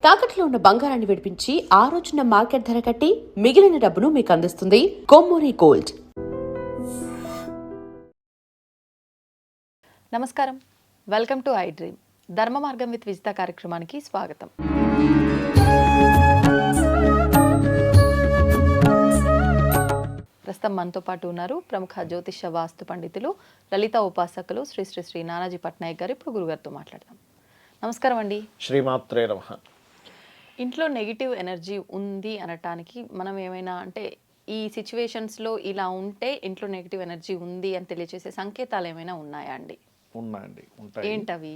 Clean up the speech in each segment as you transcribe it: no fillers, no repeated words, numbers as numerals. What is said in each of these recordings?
తాకట్లో ఉన్న బంగారాన్ని విడిపించి ఆ రోజున మార్కెట్ ధర కట్టి మిగిలిన డబ్బును మీకు అందిస్తుంది కొమ్మూరి గోల్డ్. నమస్కారం, వెల్కమ్ టు ఐ డ్రీమ్. ధర్మ మార్గం విత్ విజిత కార్యక్రమానికి స్వాగతం. ప్రస్తుతం మనతో పాటు ఉన్నారు ప్రముఖ జ్యోతిష వాస్తు పండితులు, లలిత ఉపాసకులు శ్రీ శ్రీ శ్రీ నానాజీ పట్నాయక్ గారు. ఇప్పుడు గురుగారితో మాట్లాడదాం. నమస్కారం అండి. శ్రీమాత్రే నమః. ఇంట్లో నెగిటివ్ ఎనర్జీ ఉంది అనటానికి మనం ఏమైనా అంటే ఈ సిచ్యువేషన్స్లో ఇలా ఉంటే ఇంట్లో నెగిటివ్ ఎనర్జీ ఉంది అని తెలియజేసే సంకేతాలు ఏమైనా ఉన్నాయా అండి? ఉన్నాయండి, ఉంటాయి. ఏంటవి?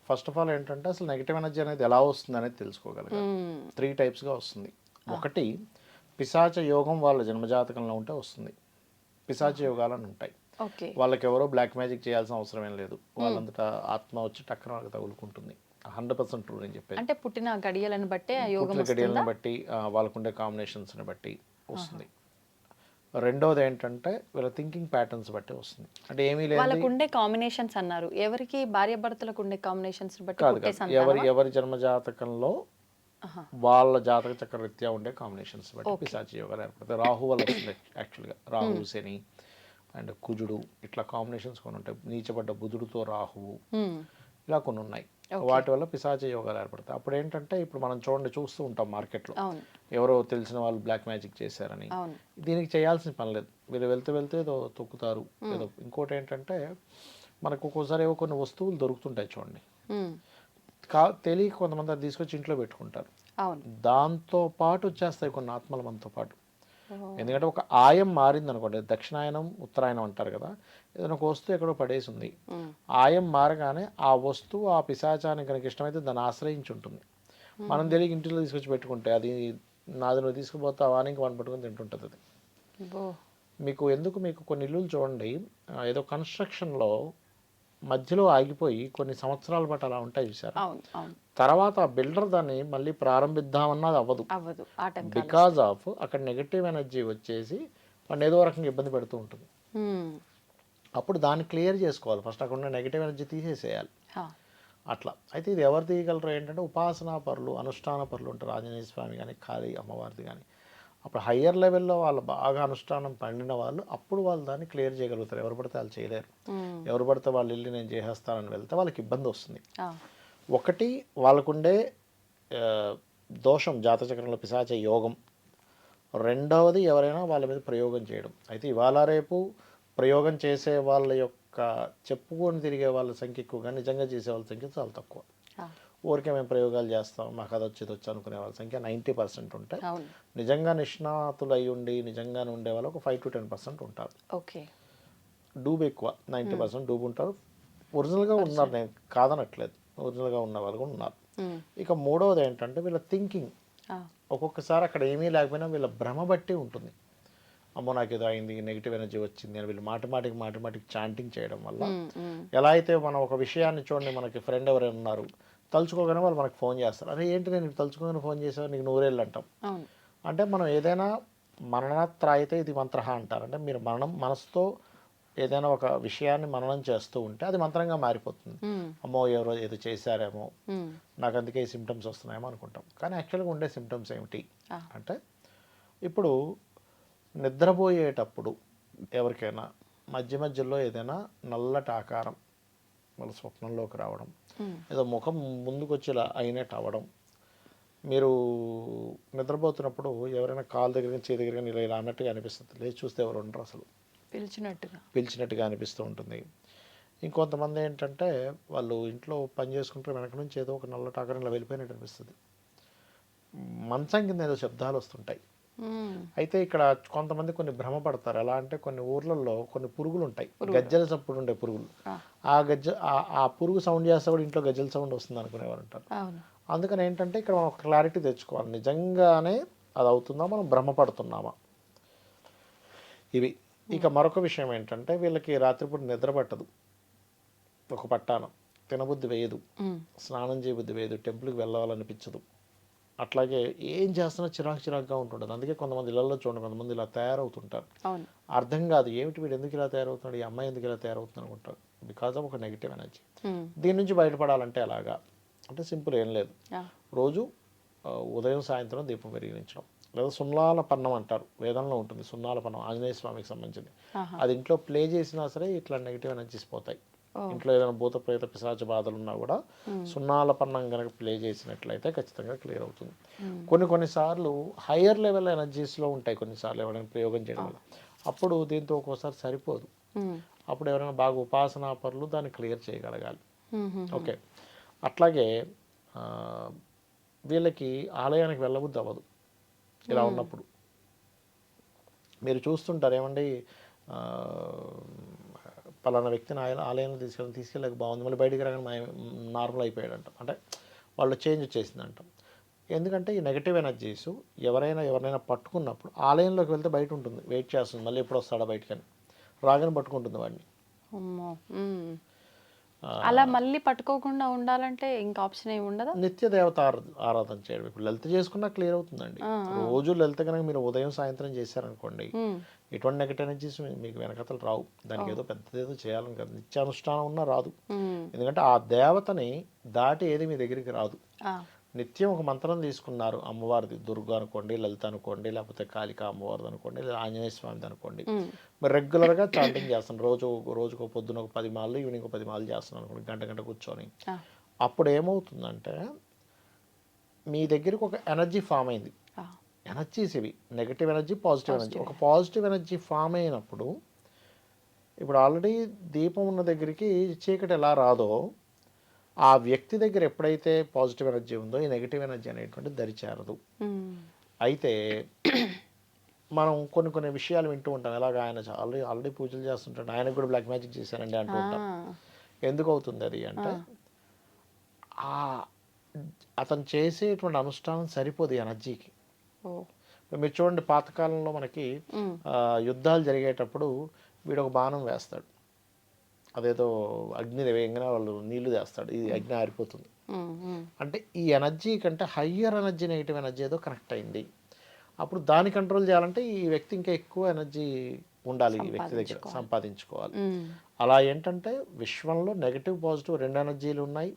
ఫస్ట్ ఆఫ్ ఆల్ ఏంటంటే అసలు నెగిటివ్ ఎనర్జీ అనేది ఎలా వస్తుంది అనేది తెలుసుకోగలగాలి. 3 టైప్స్గా వస్తుంది. ఒకటి, పిశాచ యోగం వాళ్ళ జన్మజాతకంలో ఉంటే వస్తుంది. పిశాచ యోగాలని ఉంటాయి. వాళ్ళకి ఎవరో బ్లాక్ మ్యాజిక్ చేయాల్సిన అవసరం ఏం లేదు. వాళ్ళంతటా ఆత్మ వచ్చి టక్కన వాళ్ళకి తగులుకుంటుంది. 100% ట్రూ నేను చెప్పేది. అంటే పుట్టిన గడియలను బట్టి గడియలను బట్టి వాళ్ళకుండే కాంబినేషన్స్ని బట్టి వస్తుంది. రెండోది ఏంటంటే వీళ్ళ థింకింగ్ ప్యాటర్న్స్ బట్టి వస్తుంది. అంటే ఏమీ లేదు, వాళ్ళకు ఉండే కాంబినేషన్స్ అన్నారు. ఎవరికి భార్య భర్తలకు ఉండే కాంబినేషన్స్ బట్టి కాదు, ఎవరి జన్మజాతకంలో వాళ్ళ జాతక చక్రరీత్యా ఉండే కాంబినేషన్స్ బట్టి పిశాచి యోగాలు ఏర్పడతాయి. రాహు వల్ల వస్తుంది యాక్చువల్గా. రాహు, శని అండ్ కుజుడు ఇట్లా కాంబినేషన్స్ కొన్ని ఉంటాయి. నీచబడ్డ బుధుడితో రాహువు ఇలా కొన్ని ఉన్నాయి. వాటి వల్ల పిశాచ యోగాలు ఏర్పడతాయి. అప్పుడు ఏంటంటే ఇప్పుడు మనం చూస్తూ ఉంటాం మార్కెట్లో ఎవరో తెలిసిన వాళ్ళు బ్లాక్ మ్యాజిక్ చేశారని. దీనికి చేయాల్సిన పని లేదు. వీళ్ళు వెళ్తే ఏదో తొక్కుతారు. ఏదో ఇంకోటి ఏంటంటే మనకు ఒక్కోసారి ఏవో కొన్ని వస్తువులు దొరుకుతుంటాయి చూడండి, తెలియక కొంతమంది అది తీసుకొచ్చి ఇంట్లో పెట్టుకుంటారు. దాంతో పాటు వచ్చేస్తాయి కొన్ని ఆత్మలు మనతో పాటు. ఎందుకంటే ఒక ఆయం మారింది అనుకోండి, దక్షిణాయనం ఉత్తరాయణం అంటారు కదా, ఏదైనా ఒక వస్తువు ఎక్కడో పడేసి ఉంది, ఆయం మారగానే ఆ వస్తువు ఆ పిశాచానికి కనుక ఇష్టమైతే దాన్ని ఆశ్రయించి ఉంటుంది. మనం తెలియక ఇంటిలో తీసుకొచ్చి పెట్టుకుంటే అది నాది నువ్వు తీసుకుపోతే ఆ వానికి వాడిని పట్టుకుని తింటుంటుంది అది. మీకు కొన్ని ఇల్లులు చూడండి, ఏదో కన్స్ట్రక్షన్లో మధ్యలో ఆగిపోయి కొన్ని సంవత్సరాల పాటు అలా ఉంటాయి చూసారు. తర్వాత ఆ బిల్డర్ దాన్ని మళ్ళీ ప్రారంభిద్దామన్నది అవ్వదు. బికాజ్ ఆఫ్ అక్కడ నెగటివ్ ఎనర్జీ వచ్చేసి వాడిని ఏదో రకంగా ఇబ్బంది పెడుతూ ఉంటుంది. అప్పుడు దాన్ని క్లియర్ చేసుకోవాలి. ఫస్ట్ అక్కడ ఉన్న నెగటివ్ ఎనర్జీ తీసేసేయాలి. అట్లా అయితే ఇది ఎవరు తీయగలరు ఏంటంటే ఉపాసనా పరులు, అనుష్ఠాన పరులు ఉంటారు. ఆంజనేయ స్వామి కానీ, కాళీ అమ్మవారిది కానీ. అప్పుడు హయ్యర్ లెవెల్లో వాళ్ళు బాగా అనుష్ఠానం పండిన వాళ్ళు అప్పుడు వాళ్ళు దాన్ని క్లియర్ చేయగలుగుతారు. ఎవరు పడితే వాళ్ళు చేయలేరు. ఎవరు పడితే వాళ్ళు వెళ్ళి నేను చేసేస్తానని వెళ్తే వాళ్ళకి ఇబ్బంది వస్తుంది. ఒకటి, వాళ్ళకుండే దోషం జాతచక్రంలో పిశాచ యోగం. రెండవది, ఎవరైనా వాళ్ళ మీద ప్రయోగం చేయడం. అయితే ఇవాళ రేపు ప్రయోగం చేసే వాళ్ళ యొక్క చెప్పుకొని తిరిగే వాళ్ళ సంఖ్య ఎక్కువగా, నిజంగా చేసే వాళ్ళ సంఖ్య చాలా తక్కువ. ఊరికే మేము ప్రయోగాలు చేస్తాం, మాకు అది వచ్చి అనుకునే వాళ్ళ సంఖ్య 90% ఉంటాయి. నిజంగా నిష్ణాతులు అయి ఉండి నిజంగానే ఉండే వాళ్ళు ఒక 5 to 10% ఉంటారు. డూబ్ ఎక్కువ, 90% డూబ్ ఉంటారు. ఒరిజినల్గా ఉన్నారు, నేను కాదనట్లేదు, ఒరిజినల్గా ఉన్న వాళ్ళు కూడా ఉన్నారు. ఇక మూడవది ఏంటంటే వీళ్ళ థింకింగ్. ఒక్కొక్కసారి అక్కడ ఏమీ లేకపోయినా వీళ్ళ భ్రమ బట్టి ఉంటుంది. అమ్మో నాకు ఏదో అయింది, నెగిటివ్ ఎనర్జీ వచ్చింది అని వీళ్ళు మాటిమాటికి చాంటింగ్ చేయడం వల్ల, ఎలా అయితే మనం ఒక విషయాన్ని చూడండి, మనకి ఫ్రెండ్ ఎవరైనా ఉన్నారు, తలుచుకోగానే వాళ్ళు మనకు ఫోన్ చేస్తారు. అరే ఏంటి నేను తలుచుకోగానే ఫోన్ చేసావు, నీకు 100 అంటాం. అంటే మనం ఏదైనా మననత్రాయితే ఇది మంత్ర అంటారు. అంటే మీరు మనసుతో ఏదైనా ఒక విషయాన్ని మననం చేస్తూ ఉంటే అది మంత్రంగా మారిపోతుంది. అమ్మో ఎవరో ఏదో చేశారేమో, నాకు అందుకే ఈ సిమ్టమ్స్ వస్తున్నాయేమో అనుకుంటాం. కానీ యాక్చువల్గా ఉండే సిమ్టమ్స్ ఏమిటి అంటే, ఇప్పుడు నిద్రపోయేటప్పుడు ఎవరికైనా మధ్యలో ఏదైనా నల్లటి ఆకారం వాళ్ళ స్వప్నంలోకి రావడం, ఏదో ముఖం ముందుకు వచ్చి ఇలా అయినట్టు అవ్వడం, మీరు నిద్రపోతున్నప్పుడు ఎవరైనా కాలు దగ్గర చేతి దగ్గర ఇలా అన్నట్టుగా అనిపిస్తుంది. లేచి చూస్తే ఎవరు ఉండరు, అసలు పిలిచినట్టుగా అనిపిస్తూ ఉంటుంది. ఇంకొంతమంది ఏంటంటే వాళ్ళు ఇంట్లో పని చేసుకుంటే వెనక నుంచి ఏదో ఒక నల్లటి ఆకారం ఇలా వెళ్ళిపోయినట్టు అనిపిస్తుంది. మంచం కింద ఏదో శబ్దాలు వస్తుంటాయి. అయితే ఇక్కడ కొంతమంది కొన్ని భ్రమపడతారు. ఎలా అంటే కొన్ని ఊర్లలో కొన్ని పురుగులు ఉంటాయి, గజ్జల చప్పుడు ఉండే పురుగులు. ఆ పురుగు సౌండ్ చేస్తే కూడా ఇంట్లో గజ్జల సౌండ్ వస్తుంది అనుకునేవారు ఉంటారు. అందుకని ఏంటంటే ఇక్కడ మనం క్లారిటీ తెచ్చుకోవాలి, నిజంగానే అది అవుతుందా, మనం భ్రమపడుతున్నామా, ఇవి. ఇక మరొక విషయం ఏంటంటే వీళ్ళకి రాత్రిపూట నిద్ర పట్టదు, ఒక పట్టానం తినబుద్ధి వేయదు, స్నానం చేయబుద్ధి వేయదు, టెంపుల్కి వెళ్ళాలనిపించదు. అట్లాగే ఏం చేస్తున్నా చిరాకుగా ఉంటుంటుంది. అందుకే కొంతమంది ఇళ్లలో చూడండి, కొంతమంది ఇలా తయారవుతుంటారు. అర్థం కాదు ఏమిటి వీడు ఎందుకు ఇలా తయారవుతున్నాడు, ఈ అమ్మాయి ఎందుకు ఇలా తయారవుతుంది అనుకుంటారు. బికాజ్ ఆఫ్ ఒక నెగిటివ్ ఎనర్జీ. దీని నుంచి బయటపడాలంటే ఎలాగా అంటే సింపుల్, ఏం లేదు. రోజు ఉదయం సాయంత్రం దీపం వెలిగించడం. లేదా సున్నాల పన్నం అంటారు, వేదంలో ఉంటుంది సున్నాల పన్నం, ఆంజనేయ స్వామికి సంబంధించింది. అది ఇంట్లో ప్లే చేసినా సరే ఇట్లా నెగిటివ్ ఎనర్జీస్ పోతాయి. ఇంట్లో ఏదైనా భూత ప్రేత పిశాచ బాధలు ఉన్నా కూడా సున్నాల పన్నం కనుక ప్లే చేసినట్లయితే ఖచ్చితంగా క్లియర్ అవుతుంది. కొన్నిసార్లు హయ్యర్ లెవెల్ ఎనర్జీస్లో ఉంటాయి, కొన్నిసార్లు ఎవరైనా ప్రయోగం చేయడం వల్ల. అప్పుడు దీంతో ఒక్కోసారి సరిపోదు, అప్పుడు ఎవరైనా బాగా ఉపాసనా పరులు దాన్ని క్లియర్ చేయగలగాలి. ఓకే, అట్లాగే వీళ్ళకి ఆలయానికి వెళ్ళబుద్ధి అవ్వదు ఇలా ఉన్నప్పుడు. మీరు చూస్తుంటారు ఏమండి, పలానా వ్యక్తిని ఆలయంలో తీసుకెళ్ళక బాగుంది, మళ్ళీ బయటికి రాగానే నార్మల్ అయిపోయాడంట, అంటే వాళ్ళు చేంజ్ వచ్చేసిందంట. ఎందుకంటే ఈ నెగటివ్ ఎనర్జీస్ ఎవరైనా పట్టుకున్నప్పుడు ఆలయంలోకి వెళ్తే బయట ఉంటుంది, వెయిట్ చేస్తుంది, మళ్ళీ ఎప్పుడు వస్తాడా బయటకని, రాగానే పట్టుకుంటుంది వాడిని. అలా మళ్ళీ పట్టుకోకుండా ఉండాలంటే ఇంకా ఆప్షన్ ఏమి ఉండదా? నిత్య దేవత ఆరాధన చేయడం. ఇప్పుడు లలిత చేసుకున్నా క్లియర్ అవుతుందండి. రోజు లలిత కనుక మీరు ఉదయం సాయంత్రం చేశారనుకోండి, ఎటువంటి నెగటివ్ ఎనర్జీస్ మీకు వెనకతలు రావు. దానికి ఏదో పెద్దదేదో చేయాలని కదా, నిత్యానుష్ఠానం ఉన్నా రాదు. ఎందుకంటే ఆ దేవతని దాటి ఏది మీ దగ్గరికి రాదు. నిత్యం ఒక మంత్రం తీసుకున్నారు, అమ్మవారిది, దుర్గా అనుకోండి, లలిత అనుకోండి, లేకపోతే కాళికా అమ్మవారిది అనుకోండి, లేదా ఆంజనేయ స్వామిది అనుకోండి, మరి రెగ్యులర్గా చాంటింగ్ చేస్తాను. రోజుకు పొద్దున ఒక 10 మాలు, ఈవినింగ్ ఒక 10 మాలు చేస్తున్నాను అనుకోండి, గంట కూర్చొని. అప్పుడు ఏమవుతుందంటే మీ దగ్గరికి ఒక ఎనర్జీ ఫామ్ అయింది. ఎనర్జీస్ ఇవి నెగటివ్ ఎనర్జీ, పాజిటివ్ ఎనర్జీ. ఒక పాజిటివ్ ఎనర్జీ ఫామ్ అయినప్పుడు, ఇప్పుడు ఆల్రెడీ దీపం ఉన్న దగ్గరికి చీకటి ఎలా రాదో, ఆ వ్యక్తి దగ్గర ఎప్పుడైతే పాజిటివ్ ఎనర్జీ ఉందో ఈ నెగిటివ్ ఎనర్జీ అనేటువంటి దరిచేరదు. అయితే మనం కొన్ని విషయాలు వింటూ ఉంటాం. ఎలాగ ఆయన ఆల్రెడీ పూజలు చేస్తుంటాడు, ఆయనకు కూడా బ్లాక్ మ్యాజిక్ చేశారండి అంటూ ఉంటాం. ఎందుకు అవుతుంది అది అంటే, అతను చేసేటువంటి అనుష్ఠానం సరిపోదు ఎనర్జీకి. మీరు చూడండి, పాతకాలంలో మనకి యుద్ధాలు జరిగేటప్పుడు వీడు ఒక బాణం వేస్తాడు, అదేదో అగ్ని వేయంగానే వాళ్ళు నీళ్లు చేస్తాడు, ఇది అగ్ని ఆరిపోతుంది. అంటే ఈ ఎనర్జీ కంటే హయ్యర్ ఎనర్జీ, నెగిటివ్ ఎనర్జీ ఏదో కనెక్ట్ అయింది. అప్పుడు దాన్ని కంట్రోల్ చేయాలంటే ఈ వ్యక్తి ఇంకా ఎక్కువ ఎనర్జీ ఉండాలి, ఈ వ్యక్తి దగ్గర సంపాదించుకోవాలి. అలా ఏంటంటే విశ్వంలో నెగిటివ్ పాజిటివ్ 2 ఎనర్జీలు ఉన్నాయి.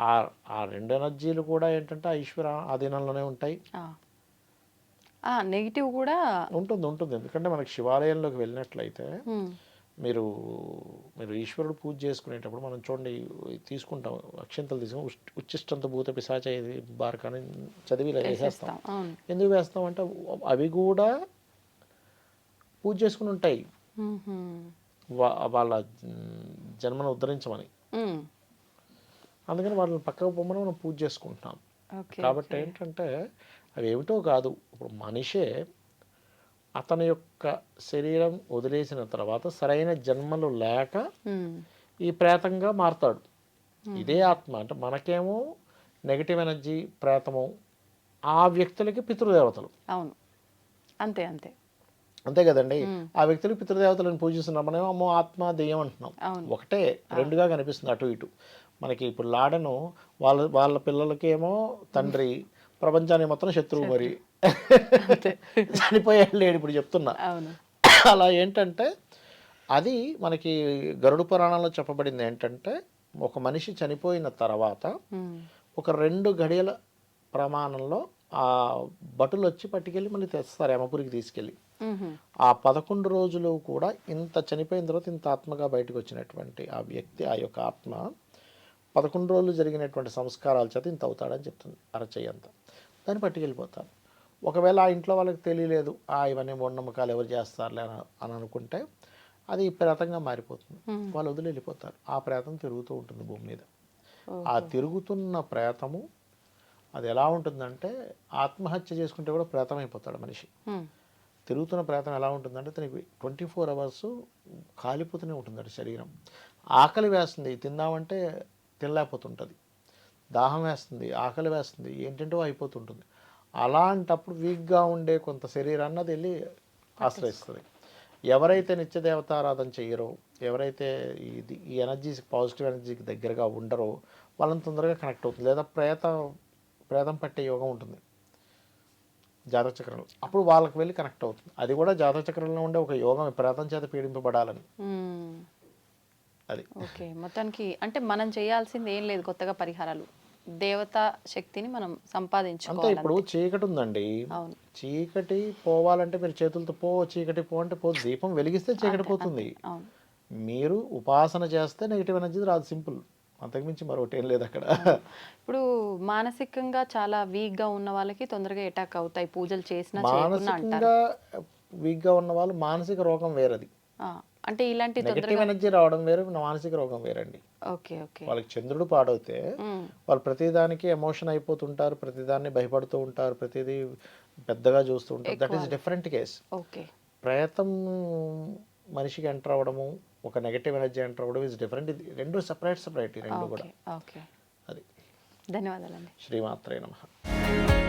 ఆ 2 ఎనర్జీలు కూడా ఏంటంటే ఈశ్వర ఆధీనంలోనే ఉంటాయి. నెగిటివ్ కూడా ఉంటుంది. ఎందుకంటే మనకి శివాలయంలోకి వెళ్ళినట్లయితే మీరు ఈశ్వరుడు పూజ చేసుకునేటప్పుడు మనం చూడండి, తీసుకుంటాం అక్షంతలు తీసుకుని ఉచ్చిష్టంత భూత పిశాచ బారకాని చదివి వేసేస్తాం. ఎందుకు వేస్తాం అంటే అవి కూడా పూజ చేసుకుని ఉంటాయి, వాళ్ళ జన్మను ఉద్ధరించమని. అందుకని వాళ్ళని పక్కకు పొమ్మని మనం పూజ చేసుకుంటున్నాం. కాబట్టి ఏంటంటే అవి ఏమిటో కాదు, ఇప్పుడు మనిషే అతని యొక్క శరీరం వదిలేసిన తర్వాత సరైన జన్మలు లేక ఈ ప్రేతంగా మారుతాడు. ఇదే ఆత్మ. అంటే మనకేమో నెగిటివ్ ఎనర్జీ ప్రేతము, ఆ వ్యక్తులకి పితృదేవతలు. అవును, అంతే కదండి. ఆ వ్యక్తులకి పితృదేవతలను పూజిస్తున్నాం, మనమేమో అమ్మో ఆత్మ దెయ్యం అంటున్నాం. ఒకటే, రెండుగా కనిపిస్తుంది అటు ఇటు. మనకి ఇప్పుడు లాడను వాళ్ళ పిల్లలకేమో తండ్రి, ప్రపంచానికి మొత్తం శత్రువు. మరి చనిపోయాడు లేడు ఇప్పుడు చెప్తున్నా. అలా ఏంటంటే అది మనకి గరుడ పురాణంలో చెప్పబడింది ఏంటంటే, ఒక మనిషి చనిపోయిన తర్వాత ఒక 2 గడియల ప్రమాణంలో ఆ భటులు వచ్చి పట్టుకెళ్ళి మళ్ళీ తెస్తారు యమపురికి తీసుకెళ్ళి. ఆ 11 రోజులు కూడా ఇంత చనిపోయిన తర్వాత ఇంత ఆత్మగా బయటకు వచ్చినటువంటి ఆ వ్యక్తి, ఆ యొక్క ఆత్మ 11 రోజులు జరిగినటువంటి సంస్కారాల చేత ఇంత అవుతాడని చెప్తుంది, అరచెయ్యంతా. దాన్ని పట్టుకెళ్ళిపోతారు. ఒకవేళ ఆ ఇంట్లో వాళ్ళకి తెలియలేదు, ఇవన్నీ మూఢనమ్మకాలు ఎవరు చేస్తారులే అని అనుకుంటే అది ప్రేతంగా మారిపోతుంది. వాళ్ళు వదిలి వెళ్ళిపోతారు. ఆ ప్రేతం తిరుగుతూ ఉంటుంది భూమి మీద. ఆ తిరుగుతున్న ప్రేతము అది ఎలా ఉంటుందంటే, ఆత్మహత్య చేసుకుంటే కూడా ప్రేతం అయిపోతాడు మనిషి. తిరుగుతున్న ప్రేతం ఎలా ఉంటుందంటే, తనకి 24 hours కాలిపోతూనే ఉంటుంది శరీరం. ఆకలి వేస్తుంది, తిందామంటే తినలేకపోతుంటుంది, దాహం వేస్తుంది, ఆకలి వేస్తుంది, ఏంటంటో అయిపోతుంటుంది. అలాంటప్పుడు వీక్గా ఉండే కొంత శరీరాన్ని అది వెళ్ళి ఆశ్రయిస్తుంది. ఎవరైతే నిత్యదేవతారాధన చేయరో, ఎవరైతే ఈ ఎనర్జీస్ పాజిటివ్ ఎనర్జీకి దగ్గరగా ఉండరో వాళ్ళని తొందరగా కనెక్ట్ అవుతుంది. లేదా ప్రేతం పట్టే యోగం ఉంటుంది జాతక చక్రంలో, అప్పుడు వాళ్ళకి వెళ్ళి కనెక్ట్ అవుతుంది. అది కూడా జాతక చక్రంలో ఉండే ఒక యోగం, ప్రేతం చేత పీడింపబడాలని. అది ఓకే, మొత్తానికి అంటే మనం చేయాల్సింది ఏం లేదు కొత్తగా పరిహారాలు. దేవతా శక్తిని మనం అంతే. సంపాదించుకోవాలి. ఇప్పుడు చీకటి ఉందండి, అవును. చీకటి పోవాలంటే మీరు చేతులతో పో చీకటి పో అంటే పో, దీపం వెలిగిస్తే చీకటి పోతుంది. అవును. మీరు ఉపాసన చేస్తే నెగిటివ్ ఎనర్జీ రాదు, సింపుల్. అంతకుమించి మరొకటి ఏం లేదు అక్కడ. ఇప్పుడు మానసికంగా చాలా వీక్ గా ఉన్న వాళ్ళకి తొందరగా అటాక్ అవుతాయి పూజలు చేసినా చేయకున్నా అంటారు. మానసికంగా వీక్గా ఉన్న వాళ్ళు మానసిక రోగం వేరది. ఆ, అంటే ఇలాంటి నెగిటివ్ ఎనర్జీ రావడం వేరు, మానసిక రోగం వేరండి. Okay okay. వాళ్ళకి చంద్రుడు పాడవుతే వాళ్ళు ప్రతిదానికి ఎమోషన్ అయిపోతుంటారు, ప్రతిదాన్ని భయపడుతూ ఉంటారు, ప్రతిదీ పెద్దగా చూస్తూ ఉంటారు. That is different case. Okay. ప్రేతం మనిషికి ఎంటర్ అవ్వడము, ఒక నెగటివ్ ఎనర్జీ ఎంటర్ అవ్వడం ఇస్ డిఫరెంట్. ఇది రెండు సెపరేట్ ఈ రెండు కూడా. ఓకే. అది. ధన్యవాదాలండి. శ్రీమాత్రే నమః.